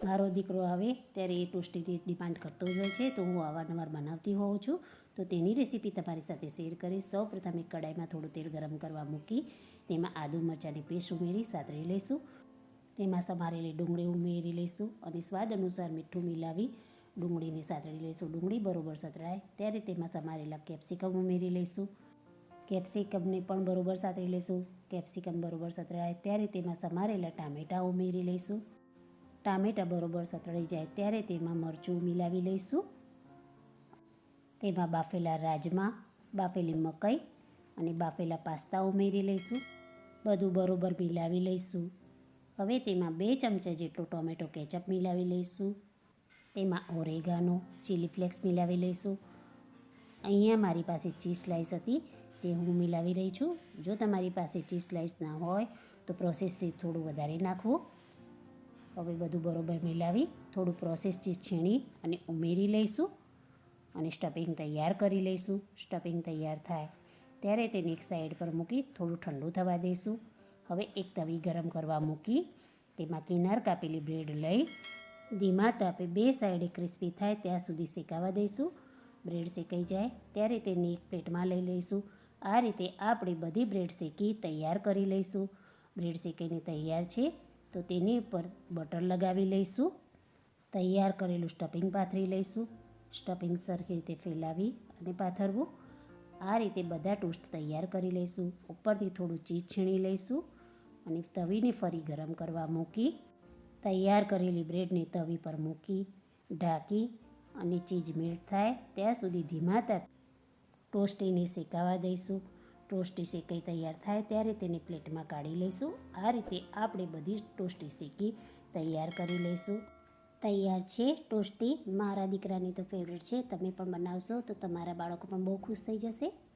મારો દીકરો આવે ત્યારે એ ટોસ્ટીની ડિમાન્ડ કરતો જ હોય છે, તો હું અવારનવાર બનાવતી હોઉં છું. તો તેની રેસીપી તમારી સાથે શેર કરીશ. સૌપ્રથમ એક કડાઈમાં થોડું તેલ ગરમ કરવા મૂકી તેમાં આદુ મરચાંની પેસ્ટ ઉમેરી સાતળી લઈશું. તેમાં સમારેલી ડુંગળી ઉમેરી લઈશું અને સ્વાદ અનુસાર મીઠું મિલાવી ડુંગળીને સાતળી લઈશું. ડુંગળી બરોબર સતળાય ત્યારે તેમાં સમારેલા કેપ્સિકમ ઉમેરી લઈશું. કેપ્સિકમને પણ બરોબર સાતળી લઈશું. કેપ્સિકમ બરોબર સતળાય ત્યારે તેમાં સમારેલા ટામેટાં ઉમેરી લઈશું. ટામેટાં બરોબર સતળાઈ જાય ત્યારે તેમાં મરચું મિલાવી લઈશું. તેમાં બાફેલા રાજમા, બાફેલી મકાઈ અને બાફેલા પાસ્તા ઉમેરી લઈશું. બધું બરોબર મિલાવી લઈશું. હવે તેમાં 2 ચમચા જેટલો ટોમેટો કેચઅપ મિલાવી લઈશું. તેમાં ઓરેગાનો, ચીલી ફ્લેક્સ મિલાવી લઈશું. અહીંયા મારી પાસે ચીઝ સ્લાઈસ હતી તે હું મિલાવી રહી છું. જો તમારી પાસે ચીઝ સ્લાઈસ ના હોય તો પ્રોસેસથી થોડું વધારે નાખવું. હવે બધું બરોબર મિલાવી થોડું પ્રોસેસ ચીઝ છીણી અને ઉમેરી લઈશું અને સ્ટફિંગ તૈયાર કરી લઈશું. સ્ટફિંગ તૈયાર થાય ત્યારે તેને એક સાઈડ પર મૂકી થોડું ઠંડુ થવા દઈશું. હવે એક તવી ગરમ કરવા મૂકી તેમાં કિનાર કાપેલી બ્રેડ લઈ ધીમા તાપે 2 સાઈડે ક્રિસ્પી થાય ત્યાં સુધી શેકાવા દઈશું. બ્રેડ શેકાઈ જાય ત્યારે તેને એક પ્લેટમાં લઈ લઈશું. આ રીતે આપણે બધી બ્રેડ શેકી તૈયાર કરી લઈશું. બ્રેડ શેકાઈને તૈયાર છે તો તેની ઉપર બટર લગાવી લઈશું. તૈયાર કરેલું સ્ટફિંગ પાથરી લઈશું. સ્ટફિંગ સરખી રીતે ફેલાવી અને પાથરવું. આ રીતે બધા ટોસ્ટ તૈયાર કરી લઈશું. ઉપરથી થોડું ચીઝ છીણી લઈશું અને તવીને ફરી ગરમ કરવા મૂકી તૈયાર કરેલી બ્રેડને તવી પર મૂકી ઢાંકી અને ચીઝ મેલ્ટ થાય ત્યાં સુધી ધીમા તાપે ટોસ્ટીને શેકાવા દઈશું. ટોસ્ટી શેકાઈ તૈયાર થાય ત્યારે તેને પ્લેટમાં કાઢી લઈશું. આ રીતે આપણે બધી ટોસ્ટી શેકી તૈયાર કરી લઈશું. તૈયાર છે ટોસ્ટી. મારા દીકરાની તો ફેવરેટ છે. તમે પણ બનાવશો તો તમારા બાળકો પણ બહુ ખુશ થઈ જશે.